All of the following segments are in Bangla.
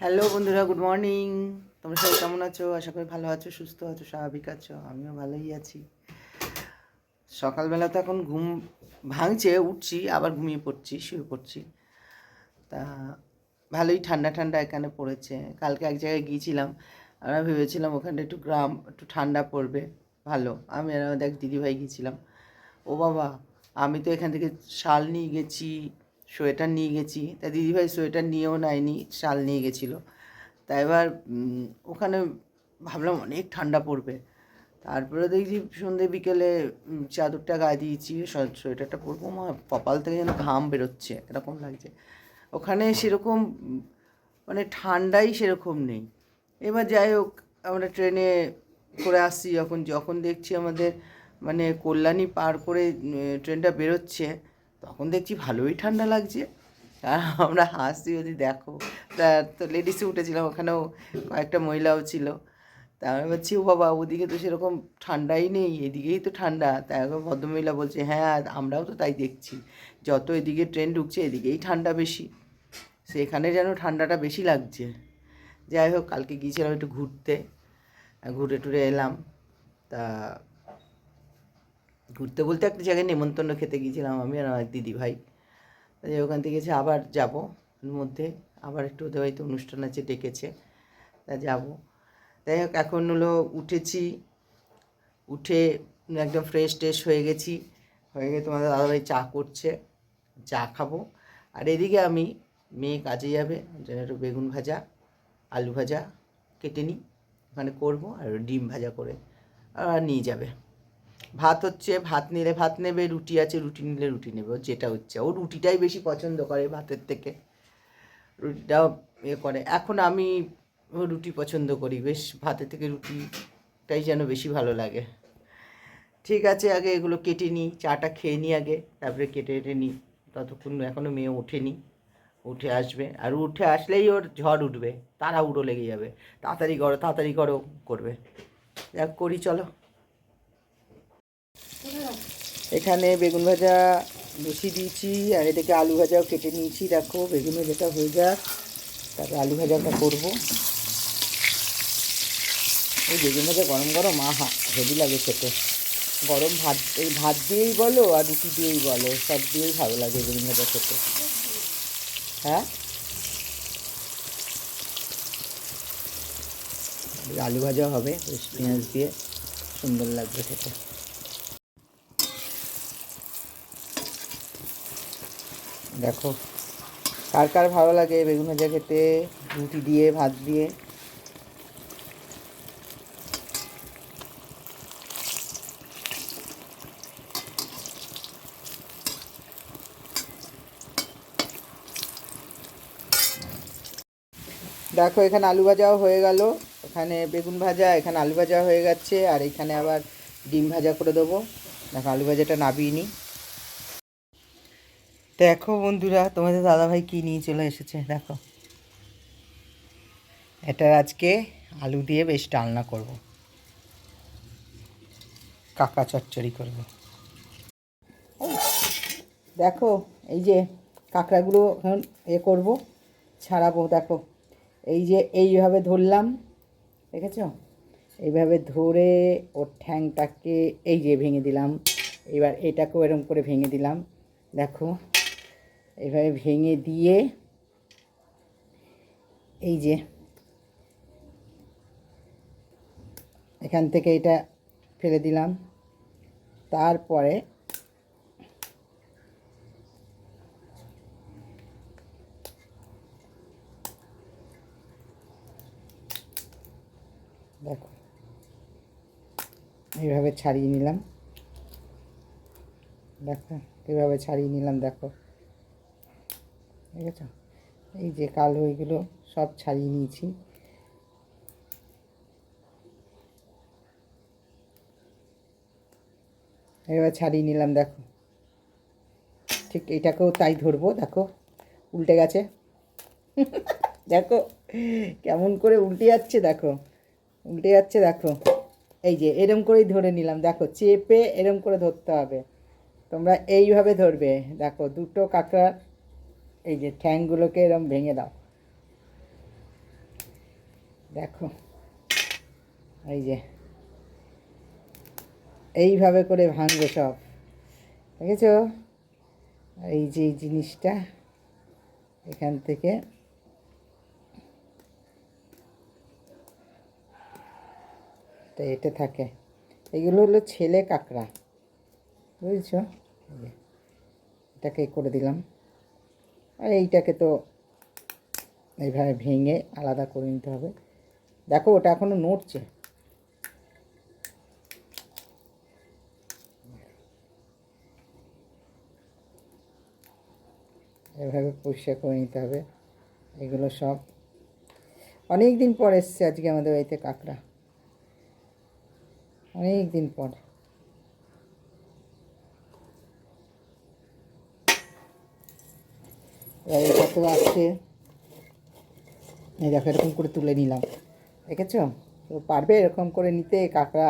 হ্যালো বন্ধুরা, গুড মর্নিং। তোমরা সবাই কেমন আছো? আশা করি ভালো আছো, সুস্থ আছো, স্বাভাবিক আছো। আমিও ভালোই আছি। সকালবেলা তো এখন ঘুম ভাঙছে, উঠছি আবার ঘুমিয়ে পড়ছি, শুয়ে পড়ছি। তা ভালোই ঠান্ডা ঠান্ডা এখানে পড়েছে। কালকে এক জায়গায় গিয়েছিলাম, আমরা ভেবেছিলাম ওখানটা একটু গ্রাম, একটু ঠান্ডা পড়বে, ভালো। আমি আর আমাদের এক দিদিভাই গিয়েছিলাম। ও বাবা, আমি তো এখান থেকে শাল নিয়ে গেছি, সোয়েটার নিয়ে গেছি। তা দিদিভাই সোয়েটার নিয়েও নেয়নি, শাল নিয়ে গেছিলো। তা এবার ওখানে ভাবলাম অনেক ঠান্ডা পড়বে। তারপরে দেখছি সন্ধে বিকেলে চাদরটা গায়ে দিয়েছি, সোয়েটারটা পরবো, মা কপাল থেকে যেন ঘাম বেরোচ্ছে, এরকম লাগছে। ওখানে সেরকম মানে ঠান্ডাই সেরকম নেই। এবার যাই হোক, আমরা ট্রেনে করে আসছি, যখন যখন দেখছি আমাদের মানে কল্যাণী পার করে ট্রেনটা বেরোচ্ছে, তখন দেখছি ভালোই ঠান্ডা লাগছে। আর আমরা হাসছি, যদি দেখো তা, তো লেডিসে উঠেছিলাম, ওখানেও কয়েকটা মহিলাও ছিল। তা আমি বলছি, ও বাবা, ওদিকে তো সেরকম ঠান্ডাই নেই, এদিকেই তো ঠান্ডা। তা একবার ভদ্রমহিলা বলছে, হ্যাঁ আমরাও তো তাই দেখছি, যত এদিকে ট্রেন ঢুকছে এদিকেই ঠান্ডা বেশি, সেখানে যেন ঠান্ডাটা বেশি লাগছে। যাই হোক, কালকে গিয়েছিলাম একটু ঘুরতে, ঘুরে টুরে এলাম। তা ঘুরতে বলতে একটা জায়গায় নেমন্তন্ন খেতে গিয়েছিলাম আমি আর আমার দিদি ভাই। ওখান থেকে গেছে, আবার যাব এর মধ্যে, আবার একটু ওদের বাড়িতে অনুষ্ঠান আছে, ডেকেছে, তা যাব। যাই হোক, এখন হলো উঠেছি, উঠে একদম ফ্রেশ ট্রেশ হয়ে গেছি, হয়ে গিয়ে তোমাদের দাদাভাই চা করছে, চা খাবো। আর এদিকে আমি, মেয়ে কাজে যাবে, যেন একটু বেগুন ভাজা আলু ভাজা কেটে নিই, ওখানে করবো, আর ডিম ভাজা করে আর নিয়ে যাবে। ভাত হচ্ছে, ভাত নিলে ভাত নেবে, রুটি আছে রুটি নিলে রুটি নেবে, ওর যেটা হচ্ছে। ও রুটিটাই বেশি পছন্দ করে ভাতের থেকে, রুটিটাও করে। এখন আমি রুটি পছন্দ করি বেশ, ভাতের থেকে রুটিটাই যেন বেশি ভালো লাগে। ঠিক আছে, আগে এগুলো কেটে নিই, চাটা খেয়ে নিই আগে, তারপরে কেটে কেটে নিই। ততক্ষণ এখনও মেয়ে ওঠেনি, উঠে আসবে, আর উঠে আসলেই ওর ঝড় উঠবে, তাড়াহুড়ো লেগে যাবে, তাড়াতাড়ি করো করবে। যাক, করি চলো। এখানে বেগুন ভাজা বসিয়ে দিয়েছি, আর এদিকে আলু ভাজাও কেটে নিয়েছি। দেখো, বেগুন ভাজাটা হয়ে যাক, তারপরে আলু ভাজাটা করবো। এই বেগুন ভাজা গরম গরম আহা, হেভি লাগে খেতে। গরম ভাত, এই ভাত দিয়েই বলো আর রুটি দিয়েই বলো, সব দিয়েই ভালো লাগে বেগুন ভাজা খেতে। হ্যাঁ, আলু ভাজা হবে বেশ, পেঁয়াজ দিয়ে সুন্দর লাগবে খেতে। দেখো, কার কার ভালো লাগে বেগুন ভাজা খেতে, রুটি দিয়ে ভাত দিয়ে। দেখো, এখানে আলু ভাজাও হয়ে গেল, এখানে বেগুন ভাজা, এখানে আলু ভাজা হয়ে গেছে, আর এখানে আবার ডিম ভাজা করে দেবো। দেখো, আলু ভাজাটা নাবিয়ে নিই। দেখো বন্ধুরা, তোমাদের দাদাভাই কী নিয়ে চলে এসেছে, দেখো। এটা আজকে আলু দিয়ে বেশ ডালনা করব, কাকা চচ্চড়ি করব। দেখো, এই যে কাঁকড়াগুলো এখন করবো, ছাড়াবো। দেখো, এই যে এইভাবে ধরলাম, দেখেছো? এইভাবে ধরে ওর ঠ্যাংটাকে এই যে ভেঙে দিলাম। এবার এটাকেও এরকম করে ভেঙে দিলাম। দেখো, এইভাবে ভেঙে দিয়ে এই যে এখান থেকে এটা ফেলে দিলাম। তারপরে দেখো, এইভাবে ছাড়িয়ে নিলাম। দেখো, এইভাবে ছাড়িয়ে নিলাম। দেখো, ঠিক আছে? এই যে কালো এইগুলো সব ছাড়িয়ে নিয়েছি। এবার ছাড়িয়ে নিলাম। দেখো, ঠিক এটাকেও তাই ধরবো। দেখো, উল্টে গেছে। দেখো কেমন করে উল্টে যাচ্ছে, দেখো উল্টে যাচ্ছে। দেখো, এই যে এরম করেই ধরে নিলাম। দেখো, চেপে এরম করে ধরতে হবে, তোমরা এইভাবে ধরবে। দেখো, দুটো কাঁকড়া এই যে ঠ্যাংগুলোকে এরম ভেঙে দাও। দেখো এই যে এইভাবে করে ভাঙবে সব, দেখেছো? এই যে এই জিনিসটা এখান থেকে এটা থাকে, এগুলো হলো ছেলে কাঁকড়া, বুঝেছো? এটাকে করে দিলাম, আর এইটাকে তো এইভাবে ভেঙে আলাদা করে নিতে হবে। দেখো ওটা এখনও নড়ছে, এভাবে পরিষ্কার করে নিতে হবে। এগুলো সব অনেক দিন পর এসছে আজকে আমাদের বাড়িতে কাঁকড়া, অনেক দিন পর। এবার এটা তো আসছে, এই দেখো এরকম করে তুলে নিলাম, দেখেছো? তো পারবে এরকম করে নিতে, কাঁকড়া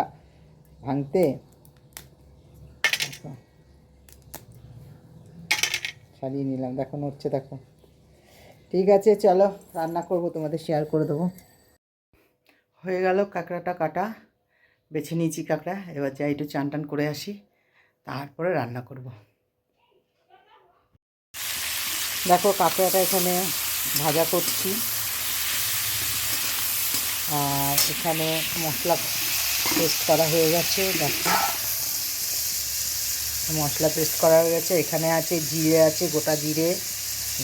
ভাঙতে? সারিয়ে নিলাম, দেখো নড়ছে, দেখো। ঠিক আছে চলো রান্না করব, তোমাদের শেয়ার করে দেবো। হয়ে গেল কাঁকড়াটা কাটা, বেছে নিয়েছি কাঁকড়া, এবার যাই একটু চান টান করে আসি, তারপরে রান্না করব। দেখো কাঁকড়াটা এখানে ভাজা করছি, আর এখানে মশলা পেস্ট করা হয়ে গেছে, দেখো মশলা পেস্ট করা হয়ে গেছে। এখানে আছে জিরে, আছে গোটা জিরে,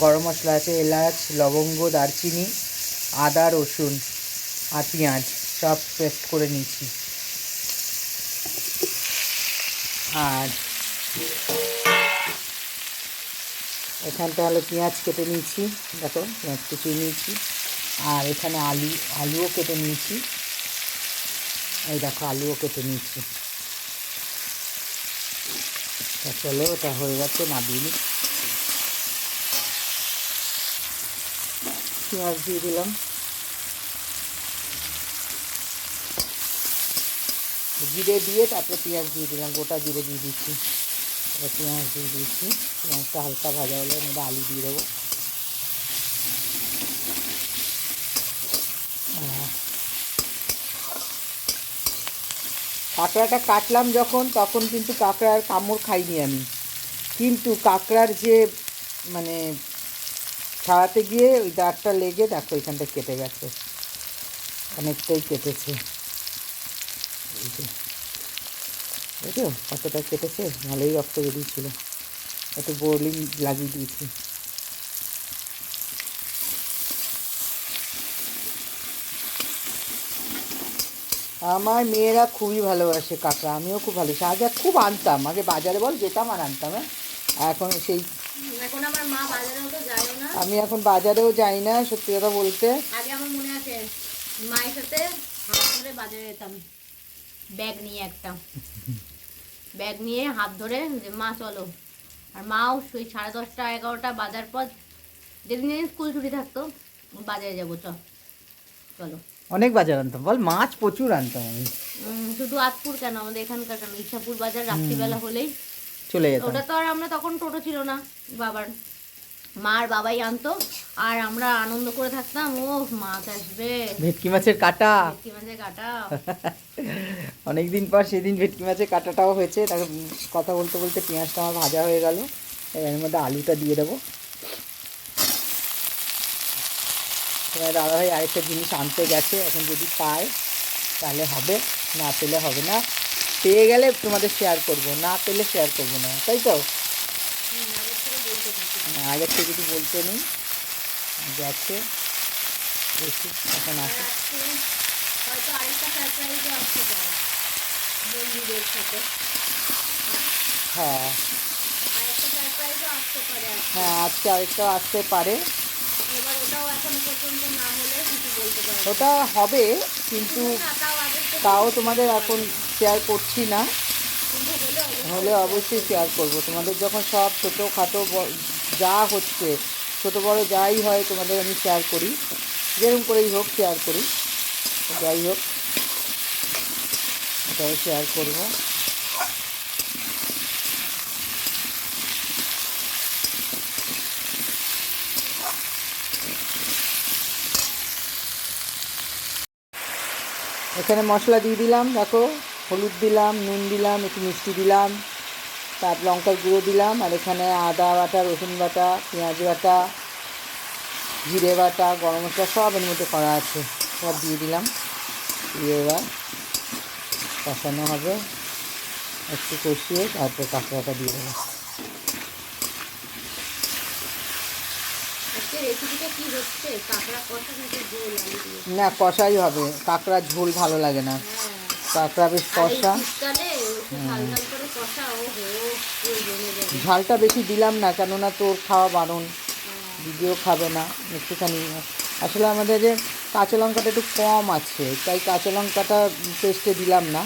গরম মশলা আছে, এলাচ, লবঙ্গ, দারচিনি, আদা, রসুন আর পেঁয়াজ সব পেস্ট করে নিচ্ছি। আর এখানটা হলো পেঁয়াজ কেটে নিয়েছি, দেখো পেঁয়াজ কুচিয়ে নিয়েছি। আর এখানে আলুও কেটে নিয়েছি, এই দেখো আলুও কেটে নিয়েছি। চলো ওটা হয়ে গেছে, নামিয়ে নিই। পেঁয়াজ দিয়ে দিলাম, জিরে দিয়ে তারপরে পেঁয়াজ দিয়ে দিলাম, গোটা জিরে দিয়ে দিচ্ছি, এবার পেঁয়াজ দিয়ে দিচ্ছি। পেঁয়াজটা হালকা ভাজা হলে আমি আলু দিয়ে দেবো। কাঁকড়াটা কাটলাম যখন, তখন কিন্তু কাঁকড়ার কামড় খাইনি আমি, কিন্তু কাঁকড়ার যে মানে ছাড়াতে গিয়ে ওই দাঁতটা লেগে দেখো এখানটা কেটে গেছে, অনেকটাই কেটেছে, বুঝছো কতটা কেটেছে, ভালোই রক্ত বেরিয়েছিল, একটু বোরলিং লাগিয়ে দিয়েছি। আমার মেয়েরা খুবই ভালোবাসে কাঁকড়া, আমিও খুব ভালোবাসি, আগে খুব আনতাম, আগে বাজারে বল যেতাম আর আনতাম, হ্যাঁ এখন সেই এখন আমার মা বাজারেও তো যায় না, আমি এখন বাজারেও যাই না, সত্যি কথা বলতে। আগে আমার মনে আছে মায়ের সাথে হাত ধরে বাজারে যেতাম, ব্যাগ নিয়ে একটা ব্যাগ নিয়ে হাত ধরে যে মা চলো, আর মাও ওই 10:30 11টা বাজার পর, যেদিন যেদিন স্কুল ছুটি থাকতো বাজারে যাবো চলো। অনেক বাজার আনতাম, বল মাছ প্রচুর আনতাম আমি। শুধু আতপুর কেন, আমাদের এখানকার কেন, ইচ্ছাপুর বাজার রাত্রিবেলা হলেই চলে যেতাম। ওটা তো আর আমরা তখন টোটো ছিল না, বাবার মার বাবাই আনতো, আর আমরা আনন্দ করে থাকতাম, ও মাছ আসবে, ভেটকি মাছের কাটা, ভেটকি মাছের কাটা। অনেকদিন পর সেদিন ভেটকি মাছের কাটাটাও হয়েছে। তাকে কথা বলতে বলতে পেঁয়াজটা আমার ভাজা হয়ে গেল, এর মধ্যে আলুটা দিয়ে দেবো। তোমার দাদাভাই আরেকটা জিনিস আনতে গেছে, এখন যদি পায় তাহলে হবে, না পেলে হবে না, পেয়ে গেলে তোমাদের শেয়ার করব, না পেলে শেয়ার করবো না, তাই তো? আগের থেকে কিছু বলতে নেই, গেছে দেখি এখন আসে। হয়তো আরেকটা সারপ্রাইজও আসতে পারে বন্ধুদের সাথে, হ্যাঁ আরেকটা সারপ্রাইজও আসতে পারে আজকে। হ্যাঁ আজকে আরেকটাও আসতে পারে, এবার ওটাও এখন পর্যন্ত না হলে কিছু বলতে পারে ওটা হবে কিন্তু না, তাও আগে তাও তোমাদের এখন শেয়ার করছি না, কিন্তু হলে অবশ্যই শেয়ার করব। তোমাদের যখন সব ছোটোখাটো যা হচ্ছে, ছোটো বড়ো যাই হয় তোমাদের আমি শেয়ার করি, যেরকম করেই হোক শেয়ার করি, যাই হোক ওটাও শেয়ার করব। এখানে মশলা দিয়ে দিলাম, দেখো হলুদ দিলাম, নুন দিলাম, একটু মিষ্টি দিলাম, তার লঙ্কার গুঁড়ো দিলাম, আর এখানে আদা বাটা, রসুন বাটা, পেঁয়াজ বাটা, জিরে বাটা, গরম মশলা সব এর মধ্যে করা আছে, সব দিয়ে দিলাম। দিয়ে এবার কষানো হবে, একটু কষিয়ে তারপর কাঁকড়াটা দিয়ে দেবো। রেসিপিটা কি হচ্ছে, কাঁকড়া কষা নাকি ঝোল আলু দিয়ে? না, কষাই হবে, কাঁকড়ার ঝোল ভালো লাগে না, কাঁকড়া বেশ কষা। শীতকালে ঝাল ঝাল করে কষা, ও হো, ওই জমে যাবে। ঝালটা বেশি দিলাম না, কেননা তোর খাওয়া বারণ, দিদিও খাবে না, একটুখানি। আসলে আমাদের যে কাঁচা লঙ্কাটা একটু কম আছে, তাই কাঁচা লঙ্কাটা পেস্টে দিলাম না,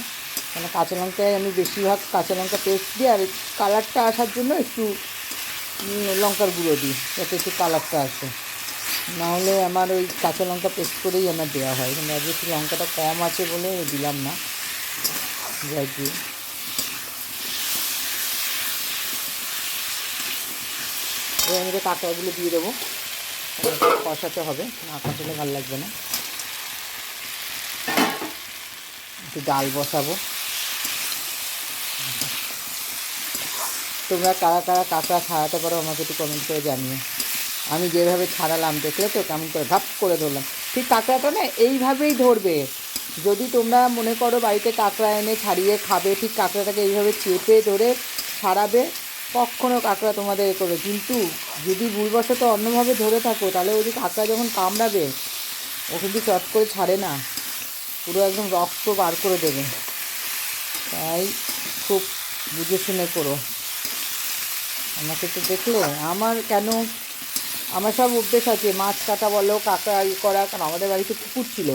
কেন কাঁচা লঙ্কায় আমি বেশিরভাগ কাঁচা লঙ্কা পেস্ট দিই, আর কালারটা আসার জন্য একটু লঙ্কার গুঁড়ো দিই, যাতে একটু কালারটা আসে। নাহলে আমার ওই কাঁচা লঙ্কা পেস্ট করেই আমার দেওয়া হয়, কিন্তু আজ একটু লঙ্কাটা কম আছে বলে দিলাম না, যাই কি। এবার আমি কাঁকড়াগুলো দিয়ে দেবো, কষাতে হবে, না কষালে ভালো লাগবে না। একটু ডাল বসাবো। তোমরা কারা কারা কাঁকড়া ছাড়াতে পারো আমাকে একটু কমেন্ট করে জানিও। আমি যেভাবে ছাড়ালাম দেখলে তো, কেমন করে ধাপ করে ধরলাম। ঠিক কাঁকড়াটা না এইভাবেই ধরবে, যদি তোমরা মনে করো বাড়িতে কাঁকড়া এনে ছাড়িয়ে খাবে, ঠিক কাঁকড়াটাকে এইভাবে চেপে ধরে ছাড়াবে, কখনো কাঁকড়া তোমাদের এ করবে। কিন্তু যদি ভুলবশত অন্যভাবে ধরে থাকো, তাহলে ওই যে কাঁকড়া যখন কামড়াবে, ও কিন্তু চট করে ছাড়ে না, পুরো একদম রক্ত বার করে দেবে। তাই খুব বুঝে শুনে করো। আমাকে তো দেখলে আমার কেন, আমার সব অভ্যেস আছে, মাছ কাটা বলো, কাঁকড়া করা, কারণ আমাদের বাড়িতে পুকুর ছিল,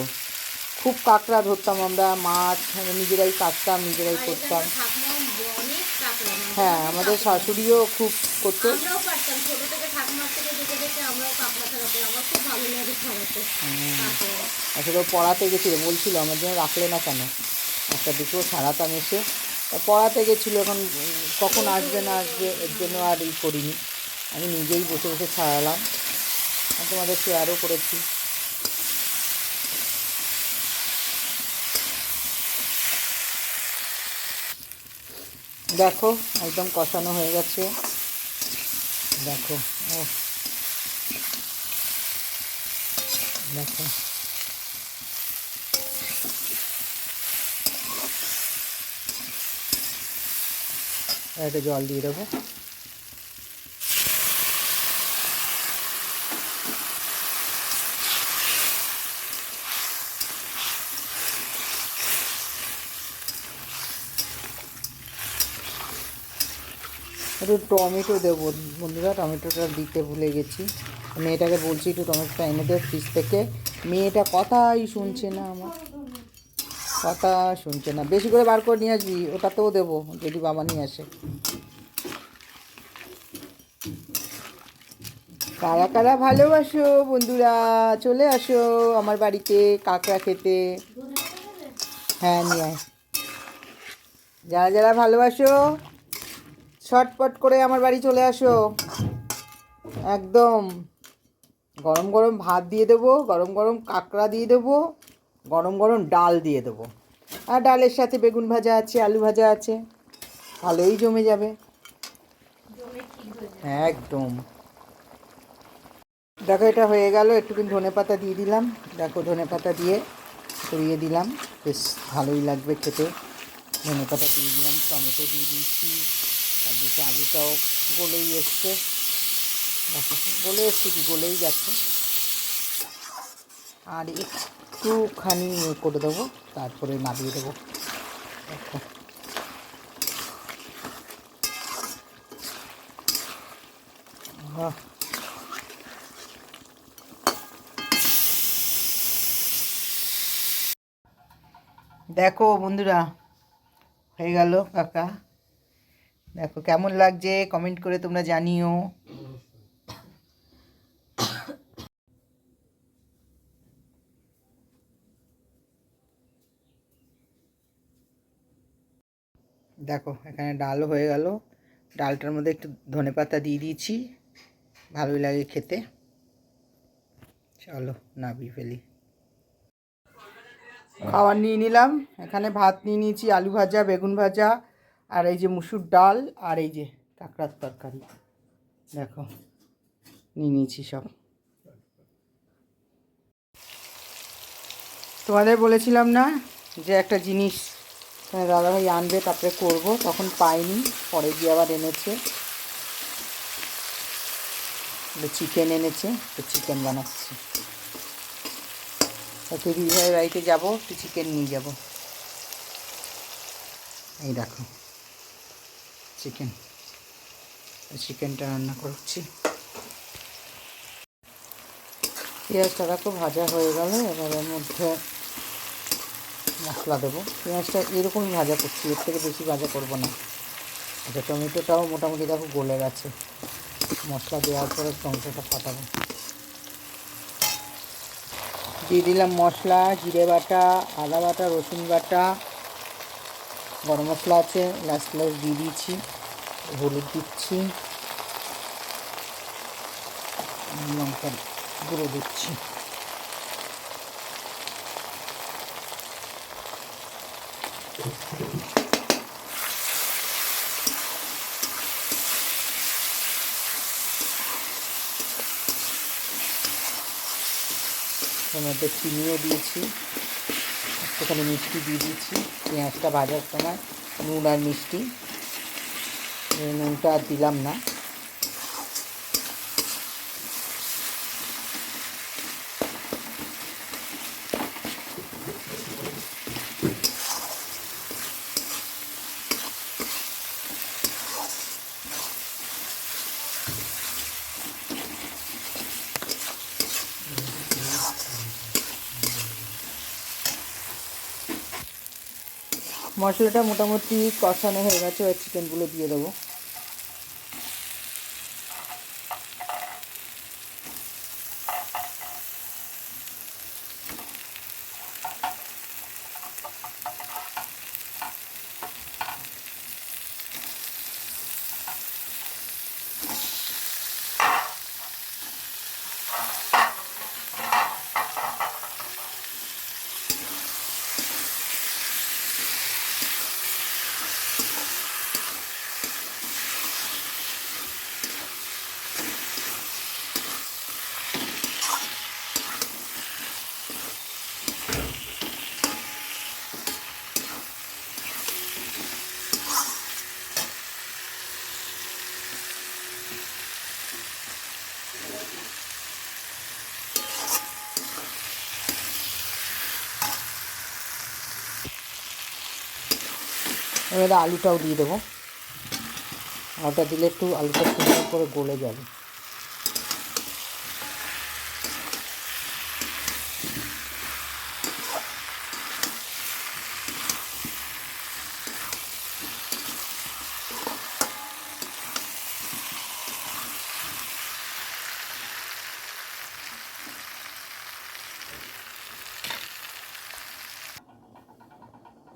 খুব কাঁকড়া ধরতাম আমরা, মাছ নিজেরাই কাটতাম, নিজেরাই করতাম। হ্যাঁ, আমাদের শাশুড়িও খুব করতো। আমরাও পারতাম, ছোট থেকে ঠাকুমার থেকে দেখে দেখে আমরাও কাঁকড়া ছাড়াতে, আমার খুব ভালো লাগে ছাড়াতে। আসলে ও পড়াতে গেছিলো, বলছিল আমার জন্য রাখলে না কেন, একটা দুটো ছাড়াতাম এসে। পড়াতে গেছিলো, এখন কখন আসবে না আসবে এর জন্য আর ই করিনি, আমি নিজেই বসে বসে ছাড়ালাম, আর তোমাদের শেয়ারও করেছি। দেখো একদম কষানো হয়ে গেছে, দেখো, ও দেখো, একটা জল দিয়ে দেবো। একটু টমেটো দেবো বন্ধুরা, টমেটোটা দিতে ভুলে গেছি, মেয়েটাকে বলছি একটু টমেটোটা এনে দেব ফ্রিজ থেকে, মেয়েটা কথাই শুনছে না, আমার কথা শুনছে না। বেশি করে বার করে নিয়ে আসবি, ওটাতেও দেবো যদি বাবা নিয়ে আসে। কারা কারা ভালোবাসো বন্ধুরা, চলে আসো আমার বাড়িতে কাঁকড়া খেতে। হ্যাঁ নিয়ে আয়, যারা যারা ভালোবাসো ছটপট করে আমার বাড়ি চলে আসো। একদম গরম গরম ভাত দিয়ে দেবো, গরম গরম কাঁকড়া দিয়ে দেবো, গরম গরম ডাল দিয়ে দেবো, আর ডালের সাথে বেগুন ভাজা আছে, আলু ভাজা আছে, ভালোই জমে যাবে একদম। দেখো এটা হয়ে গেল, একটুখানি ধনেপাতা দিয়ে দিলাম, দেখো ধনেপাতা দিয়ে ছড়িয়ে দিলাম, বেশ ভালোই লাগবে খেতে। ধনেপাতা দিয়ে দিলাম, টমেটো দিয়ে দিয়েছি, আর দিকে আলুটাও গলেই এসছে, দেখো গলে এসছে কি, গলেই গেছে। আর একটুখানি করে দেবো, তারপরে নামিয়ে দেবো। দেখো দেখো বন্ধুরা, হয়ে গেল কাকা, দেখো কেমন লাগছে কমেন্ট করে তোমরা জানিও। দেখো এখানে ডালও হয়ে গেল, ডালটার মধ্যে একটু ধনেপাতা দিয়ে দিয়েছি, ভালোই লাগে খেতে। চলো নামিয়ে ফেলি। খাবার নিয়ে নিলাম। এখানে ভাত নিয়ে নিয়েছি, আলু ভাজা, বেগুন ভাজা, আর এই যে মুসুর ডাল, আর এই যে কাঁকড়ার তরকারি। দেখো নিয়ে নিয়েছি সব। তোমাদের বলেছিলাম না যে একটা জিনিস দাদাভাই আনবে তারপরে করব, তখন পাইনি, পরে গিয়ে আবার এনেছে। চিকেন এনেছে, তো চিকেন বানাচ্ছি। একটু দিদিভাইয়ের বাড়িতে যাবো, একটু চিকেন নিয়ে যাব। এই দেখো চিকেন, চিকেনটা রান্না করছি। পেঁয়াজটা দেখো ভাজা হয়ে গেল, এবার এর মধ্যে মশলা দেবো। পেঁয়াজটা এরকমই ভাজা করছি, এর থেকে বেশি ভাজা করব না। আচ্ছা, টমেটোটাও মোটামুটি দেখো গলে গেছে। মশলা দেওয়ার পরে টমেটোটা ফাটাবো। দিয়ে দিলাম মশলা, জিরে বাটা, আদা বাটা, রসুন বাটা, গরম মশলা আছে লাস্ট দিয়ে দিয়েছি, হলুদ দিচ্ছি, লঙ্কা গুঁড়ো দিচ্ছি। এর মধ্যে চিনিও দিয়েছি, একটুখানি মিষ্টি দিয়ে দিয়েছি। পেঁয়াজটা ভাজার সময় নুন আর মিষ্টি, নুনটা আর দিলাম না। মশলাটা মোটামুটি কষানো হয়ে গেছে, ওই চিকেনগুলো দিয়ে দেবো। এবারে আলুটাও দিয়ে দেবো। আলুটা দিলে একটু আলুটা সুন্দর করে গলে যাবে।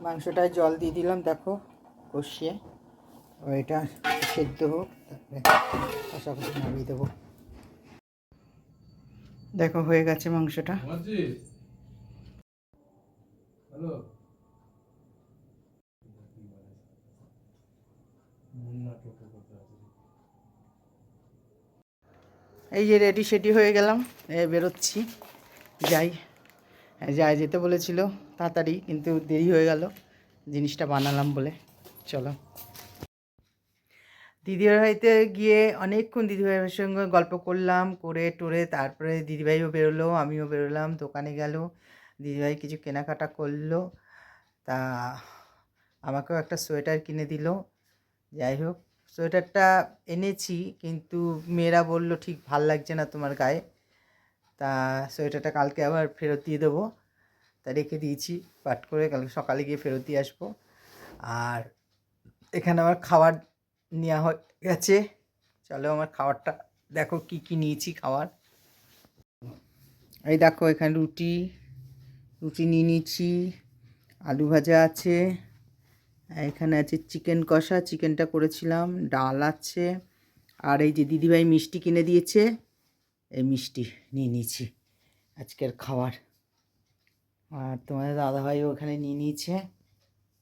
মাংসটায় জল দিয়ে দিলাম, দেখো কষিয়ে। এটা সেদ্ধ হোক, তারপরে কষাকষি নামিয়ে দেবো। দেখো হয়ে গেছে মাংসটা। এই যে রেডি সেডি হয়ে গেলাম, বেরোচ্ছি, যাই। যাই যেতে বলেছিল তাড়াতাড়ি, কিন্তু দেরি হয়ে গেল জিনিসটা বানালাম বলে। চলো। দিদিভাইয়ের বাড়িতে গিয়ে অনেকক্ষণ দিদিভাইয়ের সঙ্গে গল্প করলাম, করে টোরে তারপরে দিদিভাইও বেরোলো, আমিও বেরোলাম, দোকানে গেল, দিদিভাই কিছু কেনাকাটা করলো, তা আমাকেও একটা সোয়েটার কিনে দিল। যাই হোক, সোয়েটারটা এনেছি, কিন্তু মেয়েরা বলল ঠিক ভাল লাগছে না তোমার গায়ে, তা সোয়েটারটা কালকে আবার ফেরত দিয়ে দেবো। তা রেখে দিয়েছি, পাট করে কালকে সকালে গিয়ে ফেরত দিয়ে আসবো। আর এখানে আমার খাবার নেওয়া হয়ে গেছে। চলো আমার খাবারটা দেখো কি কি নিয়েছি খাবার। এই দেখো এখানে রুটি রুটি নিয়ে নিয়েছি, আলু ভাজা আছে, এখানে আছে চিকেন কষা, চিকেনটা করেছিলাম, ডাল আছে, আর এই যে দিদিভাই মিষ্টি কিনে দিয়েছে, এই মিষ্টি নিয়ে নিয়েছি আজকের খাবার। আর তোমাদের দাদাভাই ওখানে নিয়ে নিয়েছে।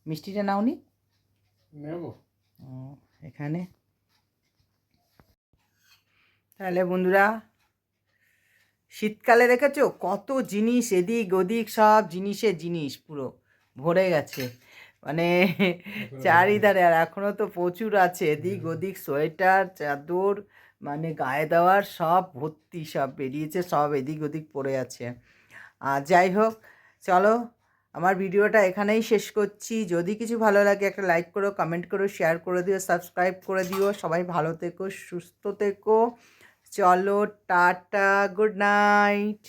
মিষ্টিটা নাওনি? নেবো। ও, এখানে। তাহলে বন্ধুরা, শীতকালে দেখেছো কত জিনিস, এদিক ওদিক সব জিনিসের জিনিস পুরো ভরে গেছে, মানে চারিধারে। আর এখনো তো প্রচুর আছে, এদিক ওদিক সোয়েটার চাদর, মানে গায়ে দেওয়ার সব ভর্তি, সব বেরিয়েছে, সব এদিক ওদিক পড়ে আছে। আর যাই হোক, চলো আমার ভিডিওটা এখানেই শেষ করছি। যদি কিছু ভালো লাগে একটা লাইক করো, কমেন্ট করো, শেয়ার করে দিও, সাবস্ক্রাইব করে দিও। সবাই ভালো থেকো, সুস্থ থেকো। চলো, টাটা, গুড নাইট।